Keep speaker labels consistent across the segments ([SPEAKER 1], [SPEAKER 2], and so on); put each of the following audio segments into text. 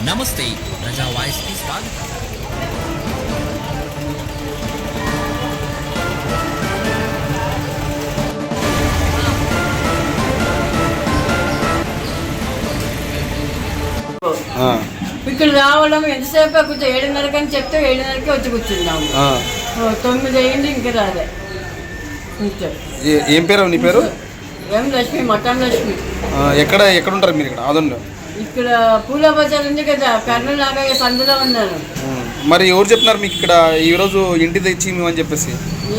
[SPEAKER 1] నమస్తే ప్రజా వాయిస్కి స్వాగతం.
[SPEAKER 2] ఇక్కడ రావడం ఎంతసేపు కొంచెం 7:30 అని చెప్తే 7:30కి వచ్చి కూర్చున్నాము. 9 అయింది ఇంకా రాలే.
[SPEAKER 3] ఏం పేరు నీ పేరు?
[SPEAKER 2] ఎం లక్ష్మి, మఠం లక్ష్మి.
[SPEAKER 3] ఎక్కడ ఉంటారు మీరు? ఇక్కడ ఆదంలో.
[SPEAKER 2] ఇక్కడ పూల బజార్ ఉంది కదా, కర్నూలు లాగా సందులో ఉన్నాను.
[SPEAKER 3] మరి ఎవరు చెప్పినారు మీకు ఇక్కడ ఈరోజు ఇంటి తెచ్చి అని చెప్పేసి?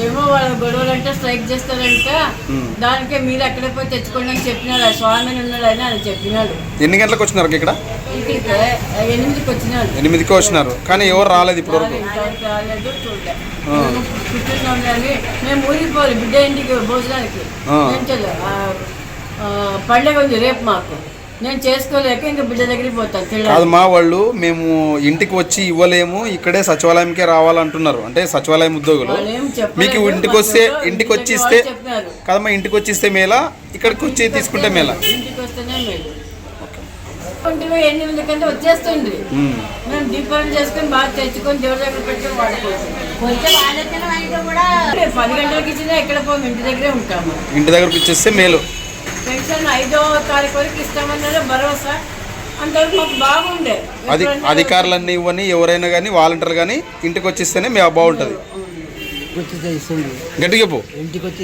[SPEAKER 2] ఏమో వాళ్ళ గొడవలు అంటే స్ట్రైక్ చేస్తారంట, దానికే మీరు అక్కడే పోయి తెచ్చుకోండి అని చెప్పినాడు. స్వామి ఉన్నాడు అని ఆయన చెప్పినాడు.
[SPEAKER 3] ఎన్ని గంటలకు వచ్చినారు ఇక్కడ?
[SPEAKER 2] ఇక్కడికి 8కి వచ్చినాడు.
[SPEAKER 3] 8కి వచ్చినారు కానీ ఎవరు రాలేదు ఇప్పుడు వరకు.
[SPEAKER 2] రాలేదు, చూడలే. కూర్చున్నాం కానీ మేము ఊరికి పోవాలి బిడ్డ ఇంటికి భోజనానికి. పండుగ ఉంది రేపు మాకు, నేను చేసుకోలేక ఇంకా బిడ్డ దగ్గరికి పోతాను.
[SPEAKER 3] కాదు మా వాళ్ళు, మేము ఇంటికి వచ్చి ఇవ్వలేము, ఇక్కడే సచివాలయంకే రావాలంటున్నారు. అంటే సచివాలయం ఉద్యోగులు మీకు ఇంటికి వచ్చి ఇస్తే కదమ్మా, ఇంటికి వచ్చి ఇస్తే మేలా, ఇక్కడికి వచ్చి తీసుకుంటే మేలా?
[SPEAKER 2] ఇంటికి వస్తేనే మేలు. 8 కంటే వచ్చేస్తుంది. మేము దీపావళి చేసుకొని బాగా తెచ్చుకొని దేవుడి దగ్గర పెట్టుకొని వాడుకోవచ్చు. 10 గంటలకి ఇచ్చినా ఎక్కడ పోము, ఇంటి దగ్గరే ఉంటాము.
[SPEAKER 3] ఇంటి దగ్గరకు ఇచ్చేస్తే మేలు.
[SPEAKER 2] పెన్షన్ 5వ తారీఖు వరకు ఇస్తామన్నారు, భరోసా అంతవరకు మాకు బాగుండే.
[SPEAKER 3] అధికారులన్నీ ఇవ్వని ఎవరైనా కానీ వాలంటీర్లు కానీ ఇంటికి వచ్చిస్తేనే బాగుంటుంది. గట్టిగా చెప్పు.
[SPEAKER 4] ఇంటికి వచ్చి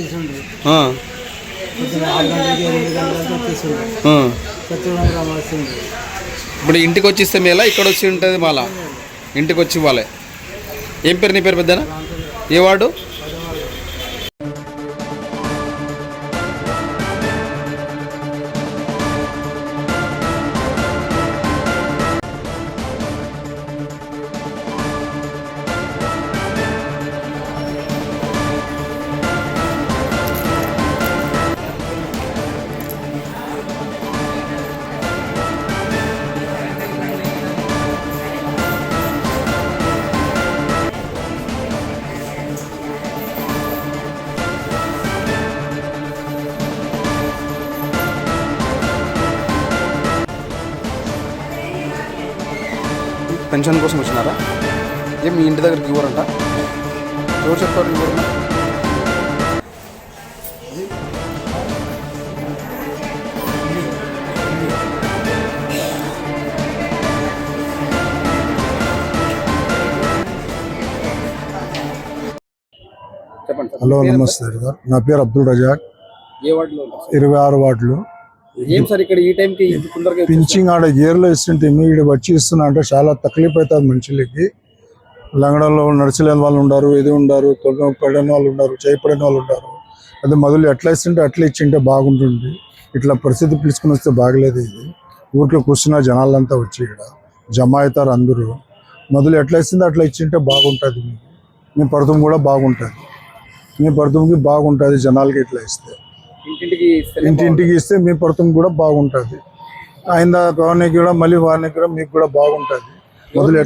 [SPEAKER 3] ఇప్పుడు ఇంటికి వచ్చిస్తే మేలా, ఇక్కడ వచ్చి ఉంటుంది మాలా? ఇంటికి వచ్చి ఇవ్వాలి. ఏం పేరు నీ పేరు? పెద్దనా? ఏ వార్డు? పెన్షన్ కోసం వచ్చినారా? ఏం మీ ఇంటి దగ్గరికి ఇవ్వరంట? ఎవరు చెప్పారు ఇవ్వరు? చెప్పండి.
[SPEAKER 5] హలో, నమస్తే గారు. నా పేరు అబ్దుల్ రజాక్.
[SPEAKER 3] ఏ వార్డులో?
[SPEAKER 5] 26 వార్డులు.
[SPEAKER 3] ఏం సార్ ఇక్కడ ఈ టైంకి
[SPEAKER 5] పింఛింగ్ ఆడ గేర్లో ఇస్తుంటే ఇమీడియట్ వచ్చి ఇస్తున్నా అంటే చాలా తక్లీఫ్ అవుతుంది మనుషులకి. లంగడంలో నడిచలేని వాళ్ళు ఉన్నారు, ఇది ఉన్నారు, పడిన వాళ్ళు ఉన్నారు, చేయపడిన వాళ్ళు ఉన్నారు. అదే మొదలు ఎట్లా ఇస్తుంటే అట్లా ఇచ్చింటే బాగుంటుంది. ఇట్లా పరిస్థితి పిలుచుకుని వస్తే బాగలేదు. ఇది ఊరికే కూర్చున్న జనాలంతా వచ్చి ఇక్కడ జమ అవుతారు అందరూ. మొదలు ఎట్లా ఇస్తుందో అట్లా ఇచ్చింటే బాగుంటుంది. మీ పడుతుంది కూడా బాగుంటుంది. మీ పడుతుంది బాగుంటుంది జనాలకి ఇట్లా ఇస్తే. ఇంటింటికి ఇస్తే మీ పడుతం కూడా బాగుంటుంది. ఆయన వానికి కూడా మళ్ళీ వానికి కూడా మీకు కూడా బాగుంటుంది. మొదలు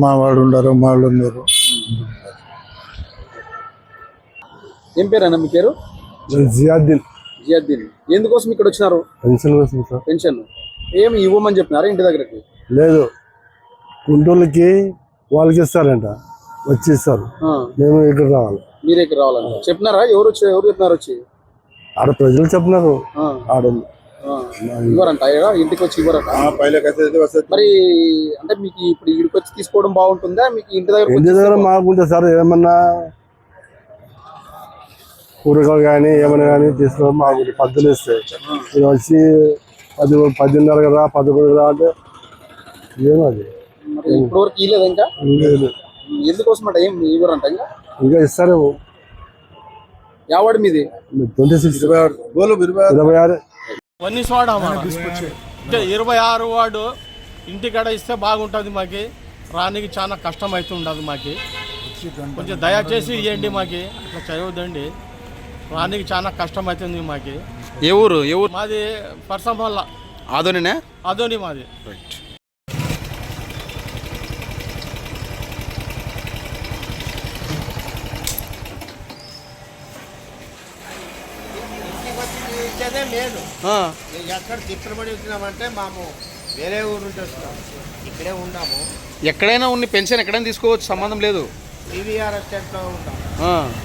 [SPEAKER 5] మా వాడు ఉన్నారు, మా వాళ్ళు ఉన్నారు.
[SPEAKER 3] ఏం పేరు అన్న మీ పేరు?
[SPEAKER 5] జియాద్దీన్.
[SPEAKER 3] జియాద్దీన్. ఎందుకోసం ఇక్కడ వచ్చినారు?
[SPEAKER 5] పెన్షన్ కోసం సార్.
[SPEAKER 3] పెన్షన్ ఏమి ఇవ్వమని చెప్పినారా ఇంటి దగ్గరకి?
[SPEAKER 5] లేదు, గుంటూరుకి వాళ్ళకి ఇస్తారంట, వచ్చి ఇస్తారు. మేము ఇక్కడ రావాలి.
[SPEAKER 3] మీరు ఇక్కడ రావాలంట చెప్పినారా? ఎవరు చెప్పినారు? వచ్చి
[SPEAKER 5] ఆడ ప్రజలు చెప్పినారు. ఆడ
[SPEAKER 3] ఇవ్వరంట, ఇంటికి వచ్చి ఇవ్వరంట. మరి అంటే మీకు ఇప్పుడు ఇక్కడికి వచ్చి తీసుకోవడం బాగుంటుందా? మీకు ఇంటి దగ్గర
[SPEAKER 5] మాకుంటే సార్ ఏమన్నా కూరగాయలు కానీ ఏమైనా కానీ తీసుకోవడం మాకు పద్ధతులు ఇస్తాయి. ఇది వచ్చి 10:30 కదా 11 కదా అంటే ఏమది
[SPEAKER 3] ఇప్పటివరకు ఇవ్వలేదు. ఇంకా ఎందుకోసం అంటే ఏం ఇవ్వరంట?
[SPEAKER 5] ఇంకా ఇస్తారు.
[SPEAKER 3] ఎవడు మీది?
[SPEAKER 5] 26 26
[SPEAKER 6] 26 వార్డు ఇంటికాడ ఇస్తే బాగుంటుంది. మాకి రానికి చాలా కష్టం అవుతుండదు. మాకి కొంచెం దయచేసి ఇవ్వండి. మాకి అట్లా చేయవద్దండి, రానికి చాలా కష్టం అవుతుంది. మాకి.
[SPEAKER 3] ఏ ఊరు?
[SPEAKER 6] మాది పర్సంపల్ల.
[SPEAKER 3] ఆదోనినే?
[SPEAKER 6] ఆదోని మాది.
[SPEAKER 3] రైట్.
[SPEAKER 4] ఇచ్చేదే మేలు. ఎక్కడ తిప్పబడి వచ్చినామంటే మాము వేరే ఊరు నుంచి వస్తున్నాం, ఇక్కడే ఉంటాము.
[SPEAKER 3] ఎక్కడైనా ఉన్న పెన్షన్ ఎక్కడైనా తీసుకోవచ్చు, సంబంధం లేదు.
[SPEAKER 4] పీవీఆర్ ఎస్టేట్లో ఉంటాం.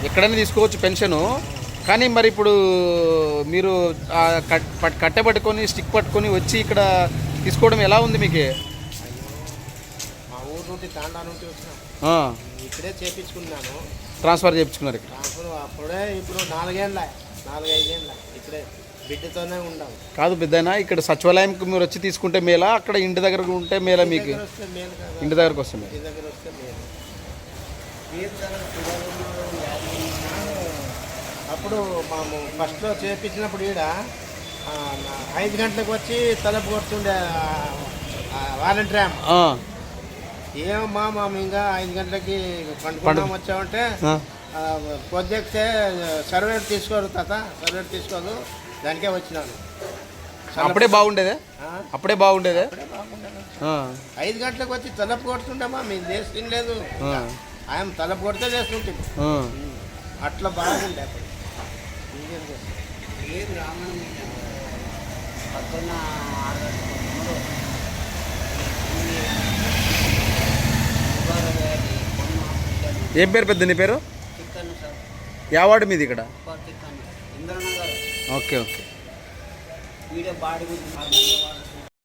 [SPEAKER 3] ఎక్కడైనా తీసుకోవచ్చు పెన్షను. కానీ మరి ఇప్పుడు మీరు కట్టె పట్టుకొని స్టిక్ పట్టుకొని వచ్చి ఇక్కడ తీసుకోవడం ఎలా ఉంది మీకు?
[SPEAKER 4] మా ఊరు నుండి తాండా నుండి వచ్చినాం, ఇక్కడే చేపించుకున్నాను.
[SPEAKER 3] ట్రాన్స్ఫర్ చేయించుకున్నారు ఇక్కడ?
[SPEAKER 4] ట్రాన్స్ఫర్ అప్పుడే, ఇప్పుడు 4-5 ఇక్కడే బిడ్డతోనే ఉంటాము.
[SPEAKER 3] కాదు పెద్దయినా, ఇక్కడ సచివాలయంకి మీరు వచ్చి తీసుకుంటే మేలా, అక్కడ ఇంటి దగ్గర ఉంటే మేలా మీకు?
[SPEAKER 4] వస్తే మేలు కదా,
[SPEAKER 3] ఇంటి దగ్గరకు వస్తే మేలు.
[SPEAKER 4] ఇంటి దగ్గర వస్తే మేలు. అప్పుడు మేము ఫస్ట్లో చేపించినప్పుడు ఈడ 5 గంటలకు వచ్చి తలుపు కొడుతుండే వాలంటీర్. ఏమమ్మా మేము ఇంకా 5 గంటలకి పండుకున్నాం వచ్చామంటే పొద్దుక్తే సర్వేర్ తీసుకోరు తాత, సర్వేర్ తీసుకోదు, దానికే వచ్చినాను.
[SPEAKER 3] అప్పుడే బాగుండేదే? అప్పుడే బాగుండేదే?
[SPEAKER 4] 5 గంటలకు వచ్చి తలుపు కొడుతుండమ్మా, మేము చేస్తుంది లేదు. ఆయన తలుపు కొడితే చేస్తుంటుంది, అట్లా బాగుండే అప్పుడు.
[SPEAKER 3] ఏం పేరు పెద్ద నీ పేరు? యావాడు మీది ఇక్కడ? Okay okay.